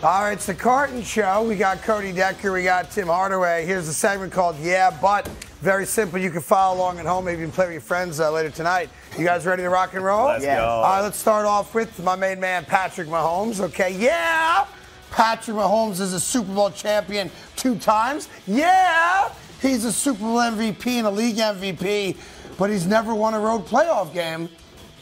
All right, it's the Carton Show. We got Cody Decker. We got Tim Hardaway. Here's a segment called Yeah, But. Very simple. You can follow along at home. Maybe you can play with your friends later tonight. You guys ready to rock and roll? Let's go. All right, let's start off with my main man, Patrick Mahomes. Okay, yeah. Patrick Mahomes is a Super Bowl champion 2 times. Yeah. He's a Super Bowl MVP and a league MVP, but he's never won a road playoff game.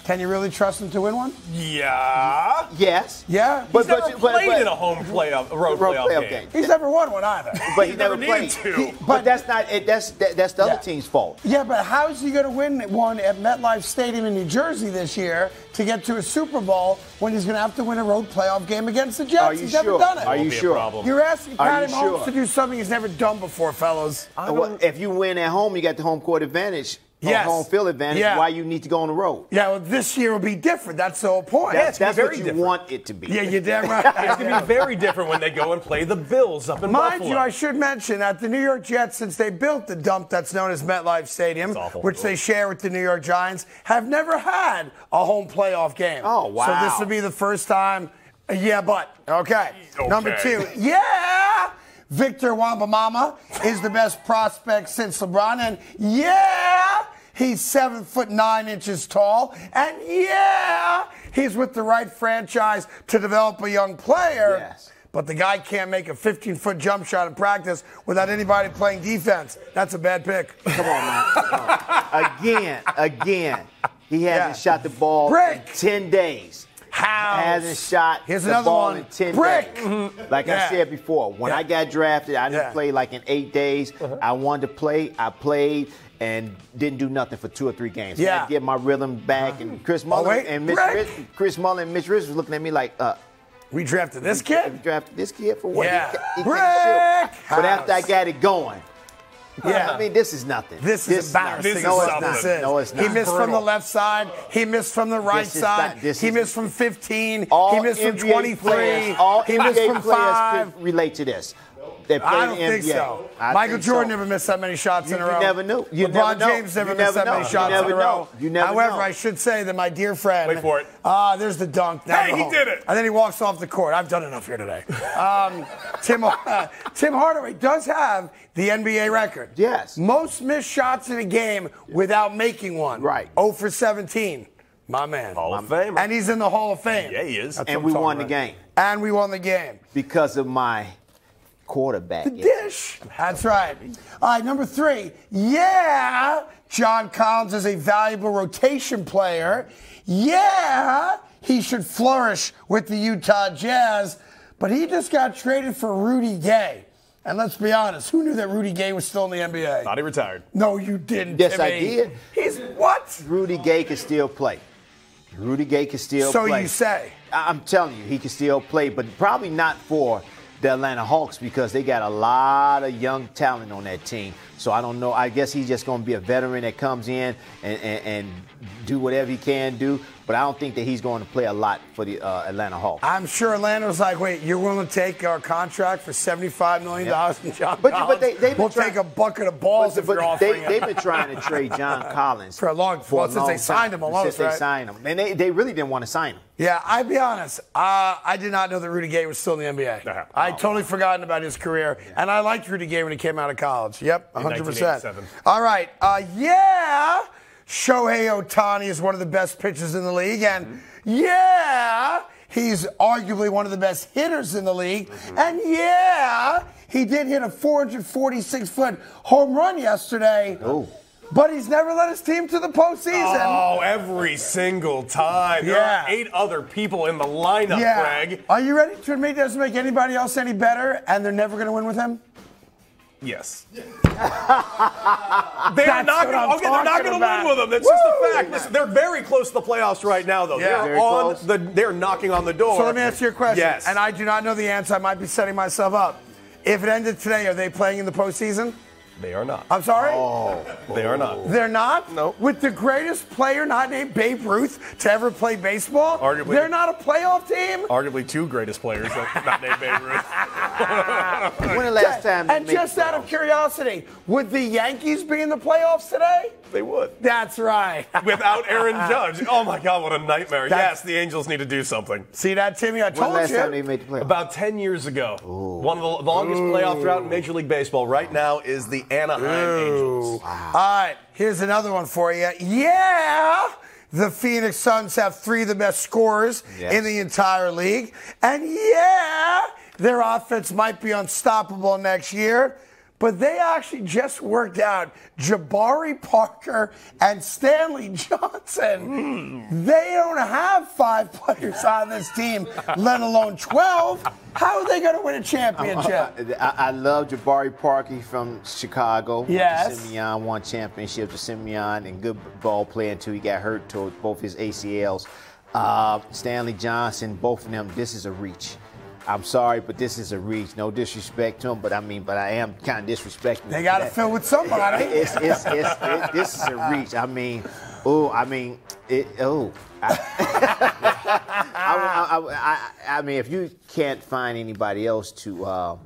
Can you really trust him to win one? Yeah. Yes. Yeah. He's never played in a home playoff, road playoff game. He's never won one either. But he never needed played. to. But that's not it. That's the other team's fault. Yeah, but how is he going to win one at MetLife Stadium in New Jersey this year to get to a Super Bowl when he's going to have to win a road playoff game against the Jets? Are you He's sure? never done it. Are you sure? You're asking Patty Mahomes sure? to do something he's never done before, fellas. Well, if you win at home, you got the home court advantage. Yes. Home field advantage. Yeah. Why you need to go on the road? Yeah, well, this year will be different. That's the whole point. That's very what you different. want it to be. Yeah, you're damn right. It's going to be very different when they go and play the Bills up in Mind Buffalo. you, I should mention that the New York Jets, since they built the dump that's known as MetLife Stadium, which they share with the New York Giants, have never had a home playoff game. Oh, wow. So this will be the first time. Yeah, but. Okay. Number 2. Yeah! Victor Wembanyama is the best prospect since LeBron. And yeah! He's 7'9" tall. And yeah! He's with the right franchise to develop a young player. Yes. But the guy can't make a 15-foot jump shot in practice without anybody playing defense. That's a bad pick. Come on, man. Again. He hasn't shot the ball in 10 days. How? Hasn't shot Here's the another ball one. in 10 Brick. days. Like I said before, when I got drafted, I didn't play like in 8 days. I wanted to play. I played and didn't do nothing for 2 or 3 games. I had to get my rhythm back. And Chris Mullin and Mitch Rich was looking at me like, we drafted this kid? We drafted this kid for what? Yeah. He Brick. can't shoot. But after I got it going, Yeah. I mean, this is nothing. This is embarrassing. No, it's what not. this is. No, it's not. He missed from the left side. He missed from the right side. He missed from 15. He missed from 23. All He missed NBA from players 5. could relate to this. They play I in don't the think NBA. so. I Michael think Jordan so. never missed that many shots in a row. You never knew. You LeBron never know. James never You missed never that many know. shots You in never a row. know. You never However, know. I should say that my dear friend. Wait for it. There's the dunk. Hey, he did it. And then he walks off the court. I've done enough here today. Tim Hardaway does have the NBA record. Yes. Most missed shots in a game without making one. Right. 0 for 17. My man. Hall of Famer. And he's in the Hall of Fame. Yeah, he is. That's And what we I'm won the talking about. game. And we won the game. Because of my quarterback. The dish. That's right. All right, number 3. Yeah, John Collins is a valuable rotation player. Yeah, he should flourish with the Utah Jazz. But he just got traded for Rudy Gay. And let's be honest, who knew that Rudy Gay was still in the NBA? Thought he retired. No, you didn't. Yes, Timmy. I did. He's what? Rudy Gay can still play. Rudy Gay can still play. So you say. I'm telling you, he can still play, but probably not for the Atlanta Hawks because they got a lot of young talent on that team. So I don't know. I guess he's just going to be a veteran that comes in and do whatever he can do. But I don't think that he's going to play a lot for the Atlanta Hawks. I'm sure Atlanta was like, wait, you're willing to take our contract for $75 million from John But Collins? they'll take a bucket of balls if you're offering they've been trying to trade John Collins for a long time. Since they signed him almost, Since they signed him. And they really didn't want to sign him. Yeah, I'll be honest. I did not know that Rudy Gay was still in the NBA. I'd totally forgotten about his career. And I liked Rudy Gay when he came out of college. Yep, 100%. 1987. All right. Yeah, Shohei Ohtani is one of the best pitchers in the league. And yeah, he's arguably one of the best hitters in the league. And yeah, he did hit a 446-foot home run yesterday. Oh. But he's never led his team to the postseason. Oh, every single time. There are 8 other people in the lineup, Craig. Are you ready to admit it doesn't make anybody else any better and they're never going to win with him? Yes. They're not going to win with them. That's just a fact. Listen, they're very close to the playoffs right now, though. Yeah. They're knocking on the door. So let me ask you a question. Yes. And I do not know the answer. I might be setting myself up. If it ended today, are they playing in the postseason? They are not. I'm sorry? Oh. They are not. They're not? No. With the greatest player not named Babe Ruth to ever play baseball? Arguably. They're not a playoff team? Arguably two greatest players not named Babe Ruth. When the last time? And just out of curiosity, would the Yankees be in the playoffs today? They would. That's right. Without Aaron Judge. Oh, my God, what a nightmare. Yes, the Angels need to do something. See that, Timmy? I told When last you. time they made the playoffs? About 10 years ago. Ooh. One of the longest playoff drought in Major League Baseball right now is the Anaheim Angels. Wow. All right, here's another one for you. Yeah! The Phoenix Suns have 3 of the best scorers in the entire league. And yeah, their offense might be unstoppable next year. But they actually just worked out Jabari Parker and Stanley Johnson. They don't have 5 players on this team, let alone 12. How are they going to win a championship? I love Jabari Parker from Chicago. Yes. Simeon won championships with Simeon and good ball player until he got hurt to both his ACLs. Stanley Johnson, both of them, this is a reach. I'm sorry, but this is a reach. No disrespect to him, but I am kind of disrespecting. They got to fill with somebody. This is a reach. I mean, if you can't find anybody else to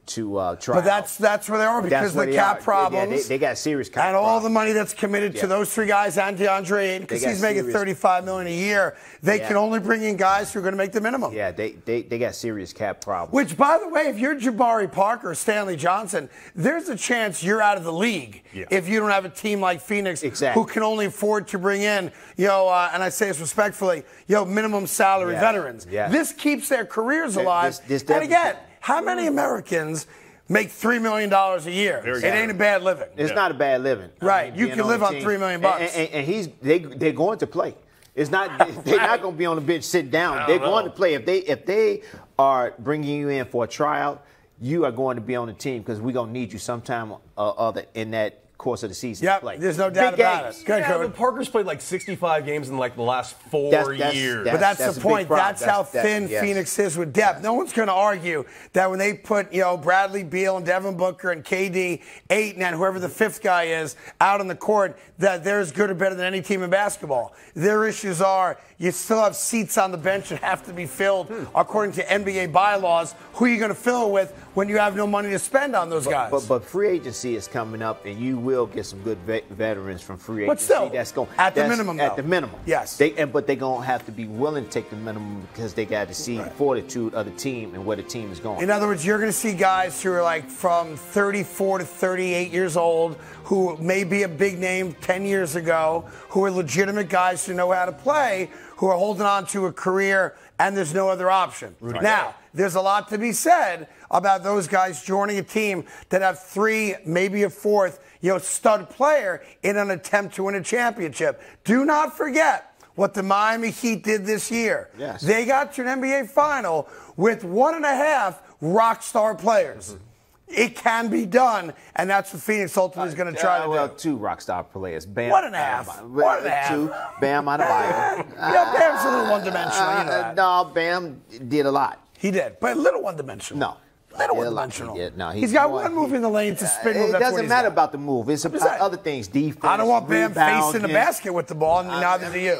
try. But that's where they are because of the cap problems. They got serious cap and all the money that's committed to those 3 guys and DeAndre Ayton, because he's making $35 million a year. They can only bring in guys who are going to make the minimum. Yeah, they got serious cap problems. Which, by the way, if you're Jabari Parker or Stanley Johnson, there's a chance you're out of the league if you don't have a team like Phoenix who can only afford to bring in, and I say this respectfully, minimum salary veterans. Yeah. This keeps their careers alive. And again, how many Americans make $3 million a year? It ain't a bad living. It's not a bad living. Right. You can live on $3 million. And they're going to play. It's not they're not going to be on the bench sit down. They're going to play. If they are bringing you in for a tryout, you are going to be on the team because we're going to need you sometime or other in that course of the season. Yep, play. there's no doubt about it. Good, but Parker's played like 65 games in like the last 4 years. But that's the point. That's how thin Phoenix is with depth. No one's going to argue that when they put Bradley Beal and Devin Booker and KD, Ayton, and whoever the 5th guy is out on the court, that they're as good or better than any team in basketball. Their issues are you still have seats on the bench that have to be filled according to NBA bylaws. Who are you going to fill it with when you have no money to spend on those guys? But free agency is coming up, and you will get some good veterans from free agency. But still, at the minimum. At the minimum. Yes. But they're going to have to be willing to take the minimum because they got to see fortitude of the team and where the team is going. In other words, you're going to see guys who are like from 34 to 38 years old who may be a big name 10 years ago, who are legitimate guys who know how to play, who are holding on to a career, and there's no other option. Right. Now, there's a lot to be said about those guys joining a team that have 3, maybe a 4th, stud player in an attempt to win a championship. Do not forget what the Miami Heat did this year. Yes. They got to an NBA final with 1.5 rock star players. Mm-hmm. It can be done, and that's what Phoenix ultimately is going to try to do. Well, 2 rock star players. Bam. 1.5. 2. Bam out of Bible. Bam's a little one-dimensional. No, Bam did a lot. He did, but a little one-dimensional. No. Little one-dimensional. He's got one move in the lane to spin. It doesn't matter about the move. It's about other things. Defense. I don't want Bam facing the basket with the ball, and neither do you.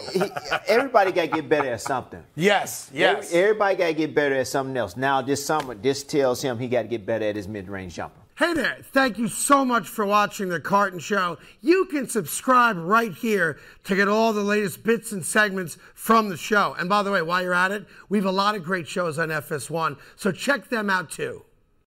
Everybody got to get better at something. Yes. Everybody got to get better at something else. Now, this summer, this tells him he got to get better at his mid-range jumper. Hey there. Thank you so much for watching The Carton Show. You can subscribe right here to get all the latest bits and segments from the show. And by the way, while you're at it, we have a lot of great shows on FS1, so check them out too.